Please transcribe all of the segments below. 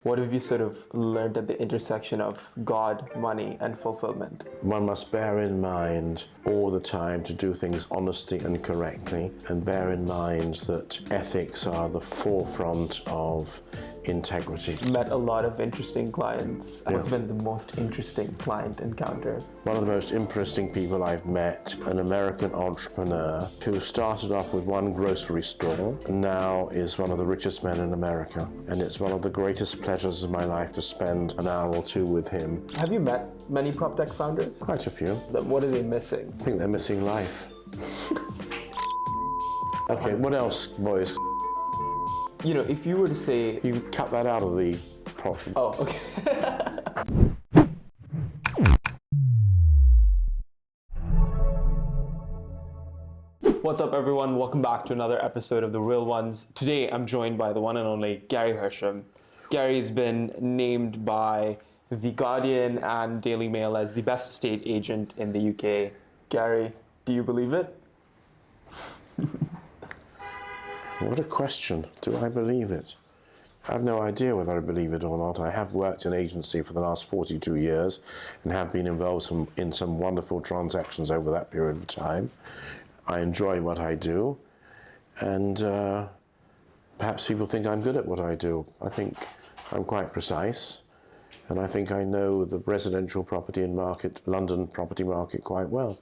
What have you sort of learned at the intersection of God, money, and fulfillment? One must bear in mind all the time to do things honestly and correctly, and bear in mind that ethics are the forefront of integrity. Met a lot of interesting clients. What's been the most interesting client encounter? One of the most interesting people I've met, an American entrepreneur who started off with one grocery store and now is one of the richest men in America. And it's one of the greatest pleasures of my life to spend an hour or two with him. Have you met many PropTech founders? Quite a few. What are they missing? I think they're missing life. Okay, what else, boys? You know, if you were to say... You cut that out of the prop. Oh, okay. What's up, everyone? Welcome back to another episode of The Real Ones. Today, I'm joined by the one and only Gary Hersham. Gary's been named by The Guardian and Daily Mail as the best estate agent in the UK. Gary, do you believe it? What a question. Do I believe it? I have no idea whether I believe it or not. I have worked in agency for the last 42 years and have been involved in some wonderful transactions over that period of time. I enjoy what I do, and perhaps people think I'm good at what I do. I think I'm quite precise, and I think I know the residential property market, London property market, quite well.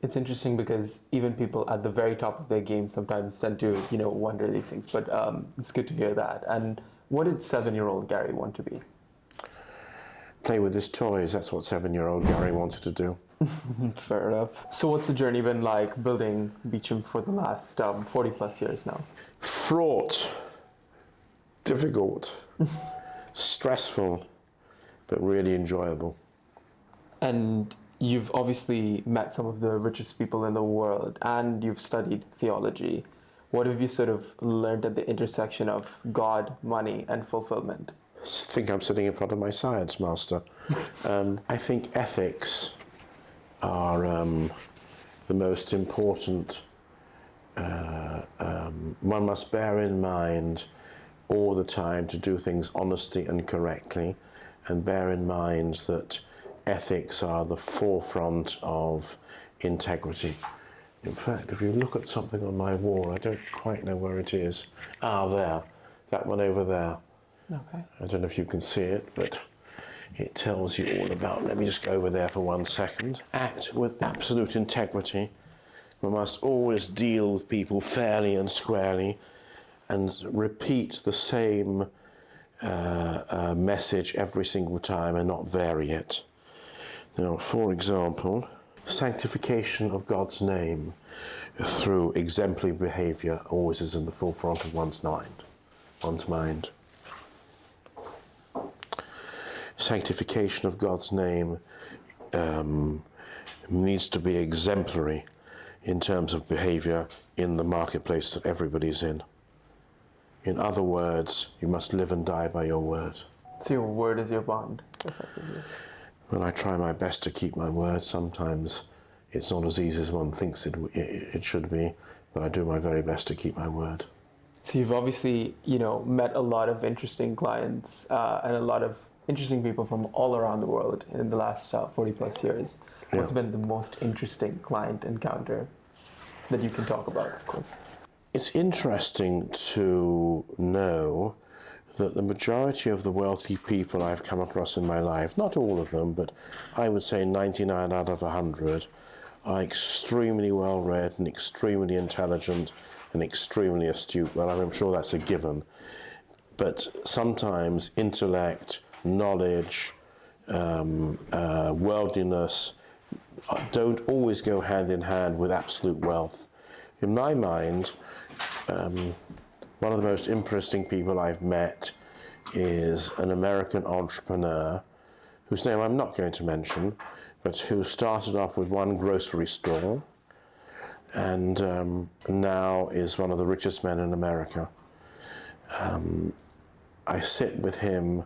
It's interesting because even people at the very top of their game sometimes tend to, wonder these things. But it's good to hear that. And what did 7-year-old Gary want to be? Play with his toys. That's what 7-year-old Gary wanted to do. Fair enough. So what's the journey been like building Beauchamp for the last 40 plus years now? Fraught, difficult, stressful, but really enjoyable. And you've obviously met some of the richest people in the world, and you've studied theology. What have you sort of learned at the intersection of God, money, and fulfillment? I think I'm sitting in front of my science master. I think ethics are the most important. One must bear in mind all the time to do things honestly and correctly, and bear in mind that ethics are the forefront of integrity. In fact, if you look at something on my wall, I don't quite know where it is. There. That one over there. Okay. I don't know if you can see it, but it tells you all about. Let me just go over there for 1 second. Act with absolute integrity. We must always deal with people fairly and squarely, and repeat the same message every single time and not vary it. Now, for example, sanctification of God's name through exemplary behaviour always is in the forefront of one's mind. Sanctification of God's name needs to be exemplary in terms of behaviour in the marketplace that everybody's in. In other words, you must live and die by your word. So your word is your bond, effectively. When I try my best to keep my word, sometimes it's not as easy as one thinks it should be, but I do my very best to keep my word. So you've obviously, met a lot of interesting clients and a lot of interesting people from all around the world in the last 40 plus years. What's been the most interesting client encounter that you can talk about, of course? It's interesting to know that the majority of the wealthy people I've come across in my life, not all of them, but I would say 99 out of 100, are extremely well read and extremely intelligent and extremely astute. Well, I'm sure that's a given. But sometimes intellect, knowledge, worldliness don't always go hand in hand with absolute wealth. In my mind, one of the most interesting people I've met is an American entrepreneur whose name I'm not going to mention, but who started off with one grocery store and now is one of the richest men in America. I sit with him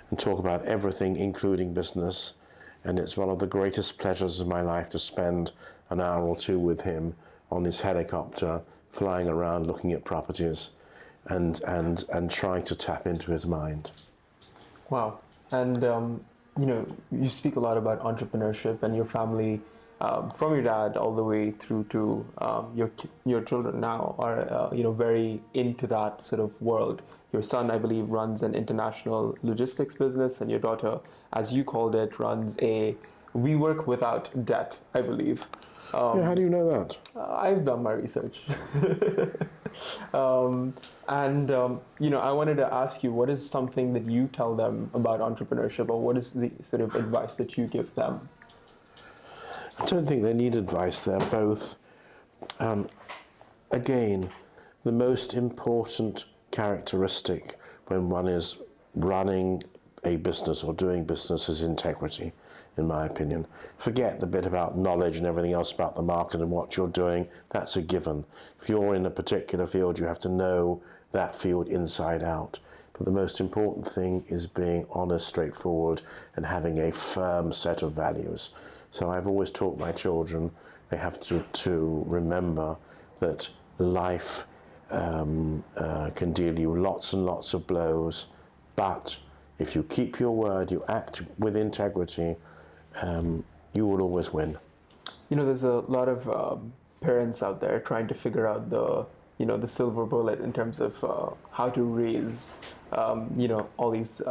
and talk about everything, including business, and it's one of the greatest pleasures of my life to spend an hour or two with him on his helicopter, flying around looking at properties and trying to tap into his mind. Wow. And, you speak a lot about entrepreneurship and your family, from your dad all the way through to your children now are, very into that sort of world. Your son, I believe, runs an international logistics business, and your daughter, as you called it, runs a we work without debt, I believe. Yeah, how do you know that? I've done my research. I wanted to ask you, what is something that you tell them about entrepreneurship, or what is the sort of advice that you give them? I don't think they need advice. They're both, again, the most important characteristic when one is running a business or doing business is integrity, in my opinion. Forget the bit about knowledge and everything else about the market and what you're doing. That's a given. If you're in a particular field, you have to know that field inside out. But the most important thing is being honest, straightforward, and having a firm set of values. So I've always taught my children they have to remember that life can deal you lots and lots of blows, but if you keep your word, you act with integrity, you will always win. There's a lot of parents out there trying to figure out the silver bullet in terms of how to raise, all these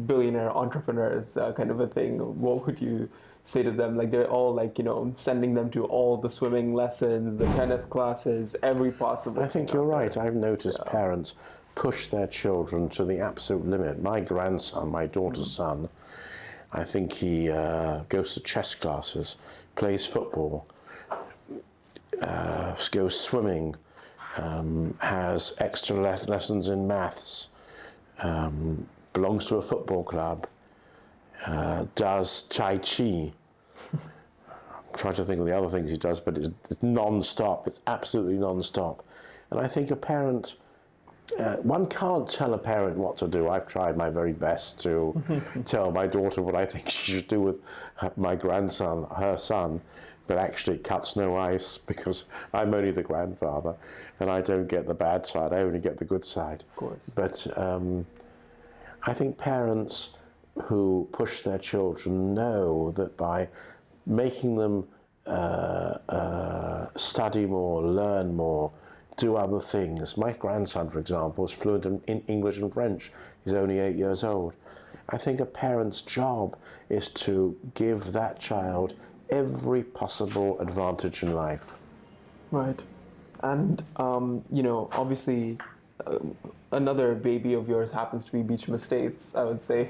billionaire entrepreneurs, kind of a thing. What would you say to them? Like, they're all like, sending them to all the swimming lessons, the tennis classes, every possible. I think you're right. I've noticed parents push their children to the absolute limit. My grandson, my daughter's son, I think he goes to chess classes, plays football, goes swimming, has extra lessons in maths, belongs to a football club, does Tai Chi. I'm trying to think of the other things he does, but it's non-stop. It's absolutely non-stop. And I think a parent, one can't tell a parent what to do. I've tried my very best to tell my daughter what I think she should do with my grandson, her son, but actually it cuts no ice because I'm only the grandfather and I don't get the bad side, I only get the good side. Of course. But I think parents who push their children know that by making them study more, learn more, do other things. My grandson, for example, is fluent in English and French. He's only 8 years old. I think a parent's job is to give that child every possible advantage in life. Right. And, obviously, another baby of yours happens to be Beauchamp Estates, I would say.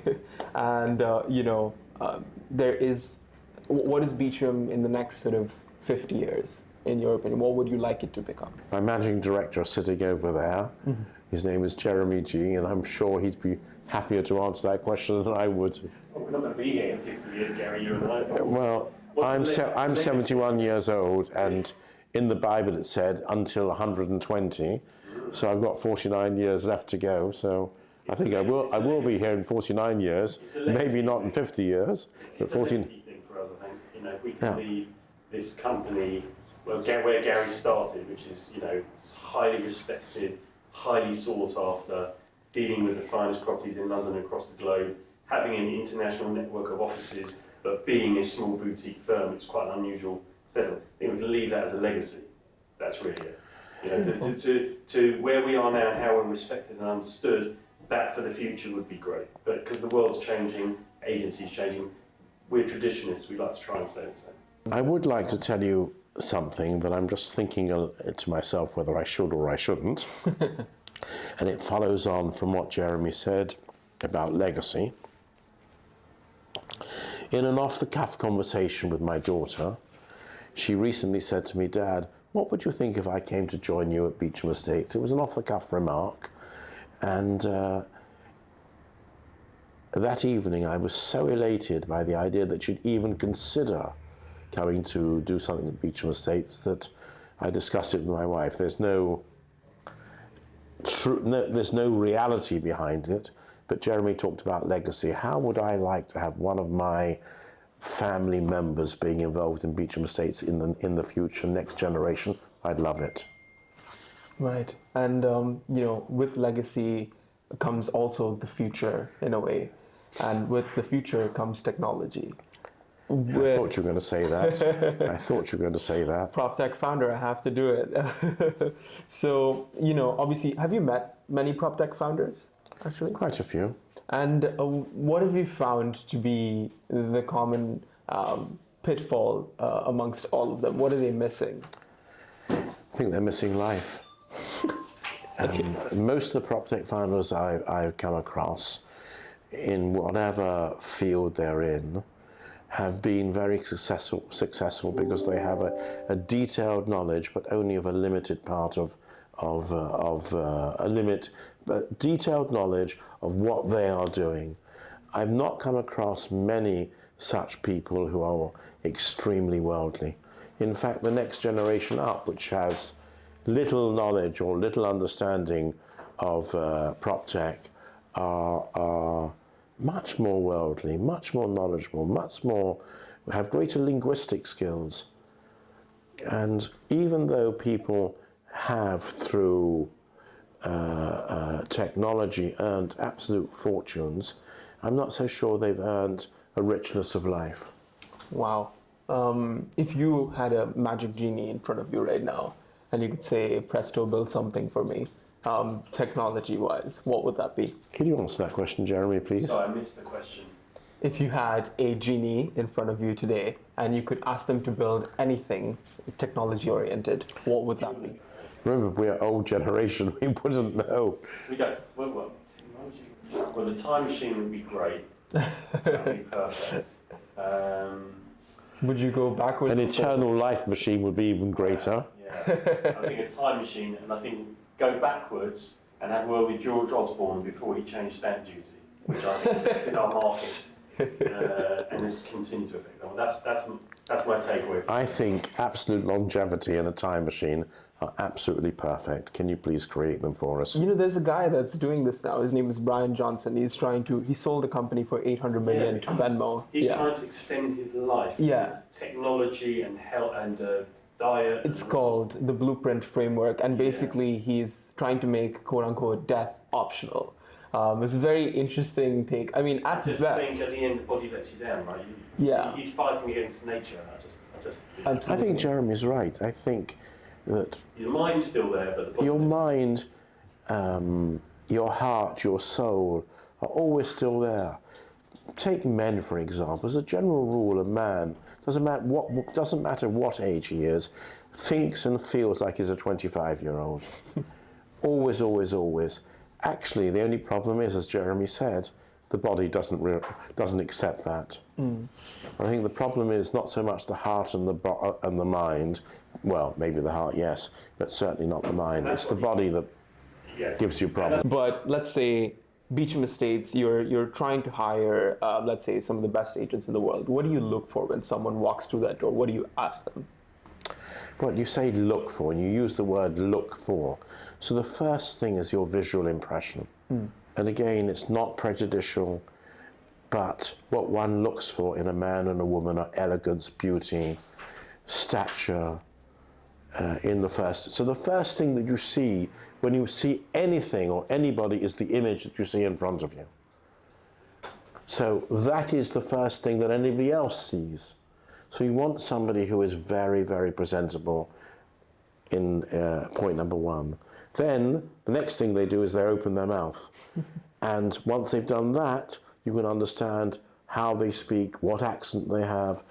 And, there is, what is Beauchamp in the next sort of 50 years? In your opinion, what would you like it to become? My managing director is sitting over there. Mm-hmm. His name is Jeremy G, and I'm sure he'd be happier to answer that question than I would. Well, we're not going to be here in 50 years, Gary, you and I. Well, I'm 71 years old, and in the Bible it said until 120, so I've got 49 years left to go, so I think I will be here in 49 years, maybe not in 50 years, but 14. It's a legacy thing for us, I think. If we can leave this company, well, where Gary started, which is, highly respected, highly sought after, dealing with the finest properties in London and across the globe, having an international network of offices, but being a small boutique firm, it's quite an unusual setup. I think we can leave that as a legacy. That's really it. To where we are now and how we're respected and understood, that for the future would be great. But because the world's changing, agencies changing, we're traditionalists, we like to try and stay the same. I would like to tell you something, but I'm just thinking to myself whether I should or I shouldn't. And it follows on from what Jeremy said about legacy. In an off-the-cuff conversation with my daughter, she recently said to me, "Dad, what would you think if I came to join you at Beauchamp Estates?" It was an off-the-cuff remark, and that evening I was so elated by the idea that she'd even consider coming to do something at Beauchamp Estates that I discussed it with my wife. There's no reality behind it, but Jeremy talked about legacy. How would I like to have one of my family members being involved in Beauchamp Estates in the future, next generation? I'd love it. Right. And, with legacy comes also the future in a way. and with the future comes technology. I thought you were going to say that. I thought you were going to say that. PropTech founder, I have to do it. So, obviously, have you met many PropTech founders, actually? Quite a few. And what have you found to be the common pitfall amongst all of them? What are they missing? I think they're missing life. Most of the PropTech founders I've come across, in whatever field they're in, have been very successful because they have a detailed knowledge, but only of a limited part of detailed knowledge of what they are doing. I've not come across many such people who are extremely worldly. In fact, the next generation up, which has little knowledge or little understanding of PropTech, are much more worldly, much more knowledgeable, have greater linguistic skills. And even though people have, through technology, earned absolute fortunes, I'm not so sure they've earned a richness of life. Wow. If you had a magic genie in front of you right now, and you could say, presto, build something for me, technology-wise, what would that be? Can you answer that question, Jeremy, please? Oh, I missed the question. If you had a genie in front of you today, and you could ask them to build anything technology-oriented, what would that be? Remember, we're old generation, we wouldn't know. We don't. Well, technology. Well, the time machine would be great. That would be perfect. Would you go backwards? An eternal life machine would be even greater. Yeah. I think a time machine, and I think go backwards and have a word with George Osborne before he changed stamp duty, which I think affected our market and has continued to affect them. That's my takeaway. I think absolute longevity in a time machine are absolutely perfect. Can you please create them for us? There's a guy that's doing this now. His name is Brian Johnson. He sold a company for $800 million to Venmo. He's trying to extend his life with technology and health and diet. It's called the Blueprint Framework, and basically he's trying to make quote-unquote death optional. It's a very interesting take. I mean, I just think at the end the body lets you down, right? He's fighting against nature. I think Jeremy's right. I think that your mind's still there, but the body your mind, your heart, your soul are always still there. Take men, for example. As a general rule, a man, doesn't matter what age he is, thinks and feels like he's a 25-year-old. Always, always, always. Actually, the only problem is, as Jeremy said, the body doesn't accept that. I think the problem is not so much the heart and the mind. Well, maybe the heart, yes, but certainly not the mind. It's the body that gives you problems. But let's say Beauchamp Estates, you're trying to hire, let's say, some of the best agents in the world. What do you look for when someone walks through that door? What do you ask them? Well, you say look for, and you use the word look for. So the first thing is your visual impression. And again, it's not prejudicial, but what one looks for in a man and a woman are elegance, beauty, stature, So the first thing that you see when you see anything or anybody is the image that you see in front of you. So that is the first thing that anybody else sees. So you want somebody who is very, very presentable in point number one. Then the next thing they do is they open their mouth. And once they've done that, you can understand how they speak, what accent they have,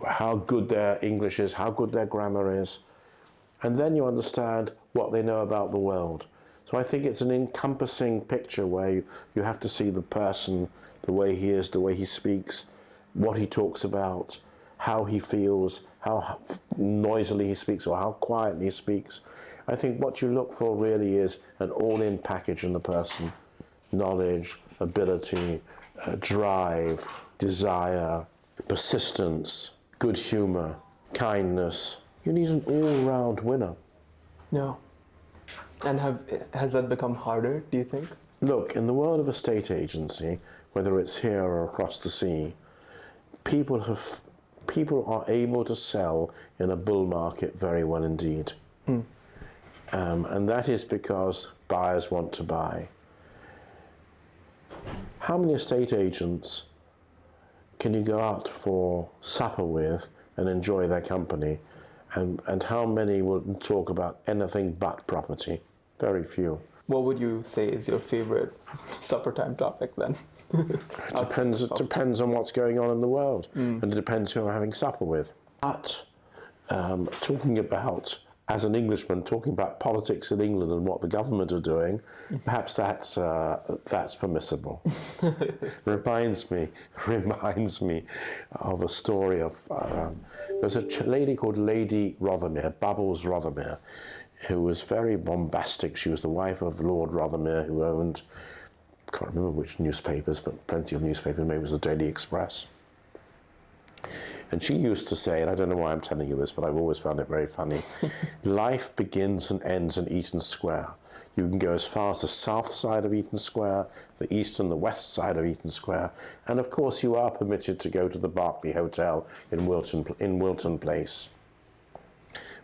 how good their English is, how good their grammar is. And then you understand what they know about the world. So I think it's an encompassing picture where you have to see the person, the way he is, the way he speaks, what he talks about, how he feels, how noisily he speaks or how quietly he speaks. I think what you look for really is an all-in package in the person. Knowledge, ability, drive, desire, persistence, good humor, kindness. You need an all-round winner. No. And has that become harder, do you think? Look, in the world of estate agency, whether it's here or across the sea, people are able to sell in a bull market very well indeed. And that is because buyers want to buy. How many estate agents can you go out for supper with and enjoy their company? And how many will talk about anything but property? Very few. What would you say is your favorite supper time topic then? It depends on what's going on in the world, and it depends who I'm having supper with. But talking about, as an Englishman, talking about politics in England and what the government are doing, perhaps that's permissible. reminds me of a story of there's a lady called Lady Rothermere, Bubbles Rothermere, who was very bombastic. She was the wife of Lord Rothermere, who owned, I can't remember which newspapers, but plenty of newspapers. Maybe it was the Daily Express. And she used to say, and I don't know why I'm telling you this, but I've always found it very funny, life begins and ends in Eaton Square. You can go as far as the south side of Eaton Square, the east and the west side of Eaton Square, and of course you are permitted to go to the Berkeley Hotel in Wilton Place.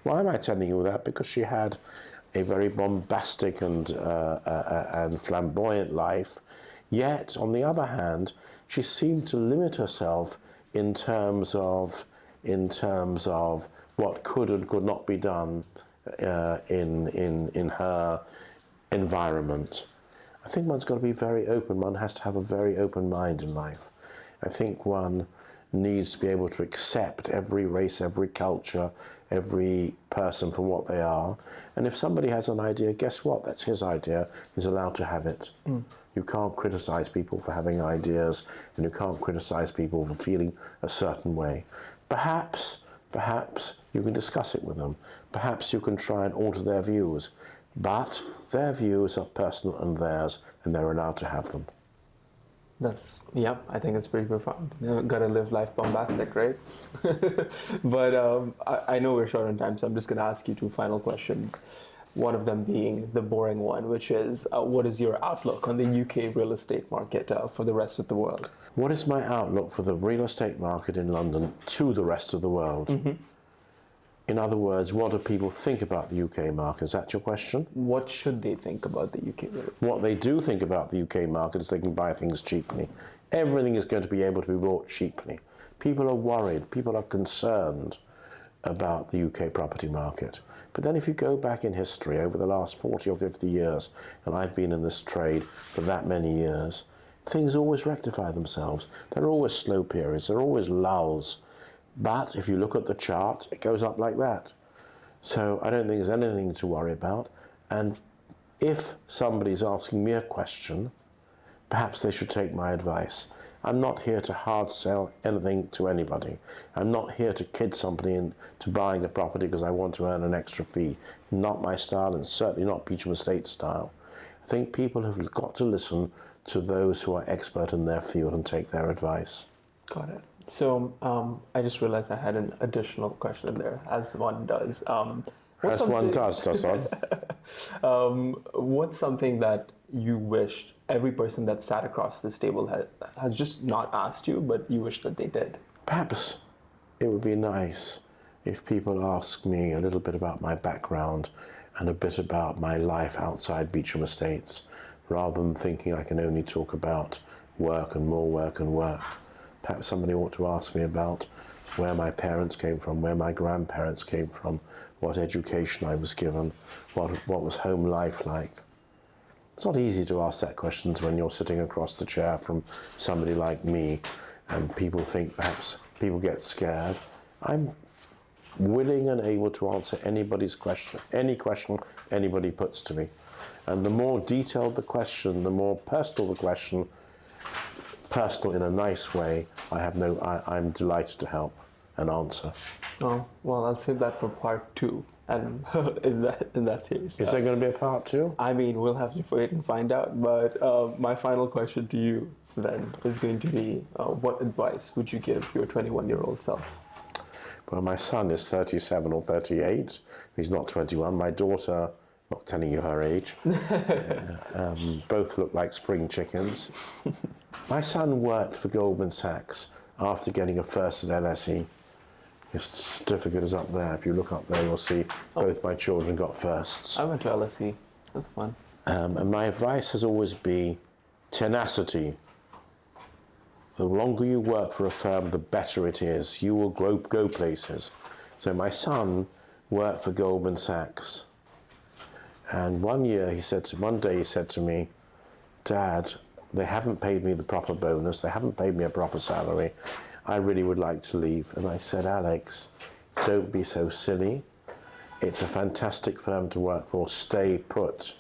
Why am I telling you that? Because she had a very bombastic and flamboyant life, yet on the other hand, she seemed to limit herself in terms of what could and could not be done in her environment. I think one's got to be very open. One has to have a very open mind in life. I think one needs to be able to accept every race, every culture, every person for what they are. And if somebody has an idea, guess what? That's his idea. He's allowed to have it. You can't criticize people for having ideas, and you can't criticize people for feeling a certain way. Perhaps you can discuss it with them. Perhaps you can try and alter their views. But their views are personal and theirs, and they're allowed to have them. I think it's pretty profound. You gotta live life bombastic, right? But I know we're short on time, so I'm just gonna ask you two final questions. One of them being the boring one, which is, what is your outlook on the UK real estate market for the rest of the world? What is my outlook for the real estate market in London to the rest of the world? Mm-hmm. In other words, what do people think about the UK market? Is that your question? What should they think about the UK real estate? What they do think about the UK market is they can buy things cheaply. Everything is going to be able to be bought cheaply. People are worried, people are concerned about the UK property market. But then if you go back in history over the last 40 or 50 years, and I've been in this trade for that many years, things always rectify themselves. There are always slow periods, there are always lulls. But if you look at the chart, it goes up like that. So I don't think there's anything to worry about. And if somebody's asking me a question, perhaps they should take my advice. I'm not here to hard sell anything to anybody. I'm not here to kid somebody into buying a property because I want to earn an extra fee. Not my style, and certainly not Beauchamp Estates style. I think people have got to listen to those who are expert in their field and take their advice. Got it. So I just realized I had an additional question there, as one does. As one does, Hassan. What's something that you wished every person that sat across this table has just not asked you, but you wish that they did? Perhaps it would be nice if people ask me a little bit about my background and a bit about my life outside Beauchamp Estates, rather than thinking I can only talk about work and more work and work. Perhaps somebody ought to ask me about where my parents came from, where my grandparents came from, what education I was given, what was home life like. It's not easy to ask that questions when you're sitting across the chair from somebody like me, and people think perhaps people get scared. I'm willing and able to answer anybody's question, any question anybody puts to me. And the more detailed the question, the more personal the question, personal in a nice way, I'm delighted to help and answer. Oh, well, I'll save that for part 2. And in that case, is there going to be a part 2? I mean, we'll have to wait and find out. But my final question to you then is going to be, what advice would you give your 21-year-old self? Well, my son is 37 or 38. He's not 21. My daughter, not telling you her age, both look like spring chickens. My son worked for Goldman Sachs after getting a first at LSE. His certificate is up there. If you look up there, you'll see both my children got firsts. I went to LSE. That's fun. And my advice has always been tenacity the longer you work for a firm, the better it is. You will go places. So my son worked for Goldman Sachs. And one day he said to me, Dad, they haven't paid me the proper bonus, they haven't paid me a proper salary. I really would like to leave. And I said, Alex, don't be so silly. It's a fantastic firm to work for, stay put.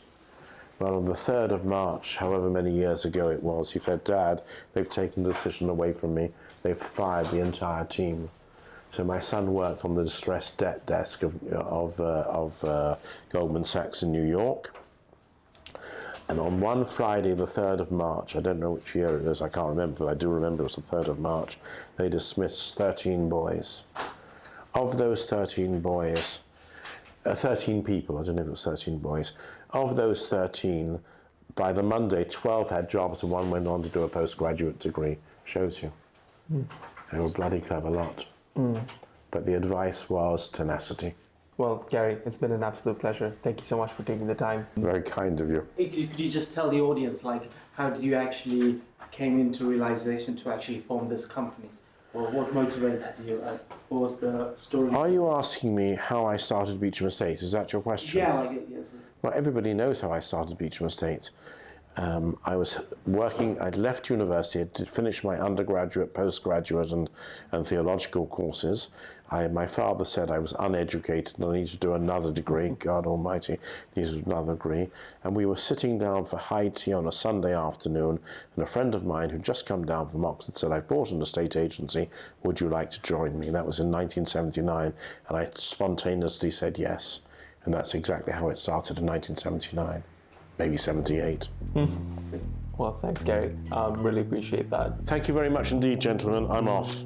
Well, on the 3rd of March, however many years ago it was, he said, Dad, they've taken the decision away from me. They've fired the entire team. So my son worked on the distressed debt desk of Goldman Sachs in New York. And on one Friday, the 3rd of March, I don't know which year it is, I can't remember, but I do remember it was the 3rd of March, they dismissed 13 boys. Of those 13 boys, 13 people, I don't know if it was 13 boys, of those 13, by the Monday, 12 had jobs and one went on to do a postgraduate degree. Shows you. They were a bloody clever lot. But the advice was tenacity. Well, Gary, it's been an absolute pleasure. Thank you so much for taking the time. Very kind of you. Could you just tell the audience, like, how did you actually came into realization to actually form this company? Or what motivated you? What was the story? Are you asking me how I started Beauchamp Estates? Is that your question? Yeah, like, yes. Well, everybody knows how I started Beauchamp Estates. I was working, I'd left university, I'd finished my undergraduate, postgraduate and theological courses. My father said I was uneducated and I needed to do another degree, God almighty, needed another degree. And we were sitting down for high tea on a Sunday afternoon, and a friend of mine who'd just come down from Oxford said, I've bought an estate agency, would you like to join me? That was in 1979, and I spontaneously said yes. And that's exactly how it started in 1979. Maybe 78. Well, thanks, Gary. Really appreciate that. Thank you very much indeed, gentlemen. I'm off.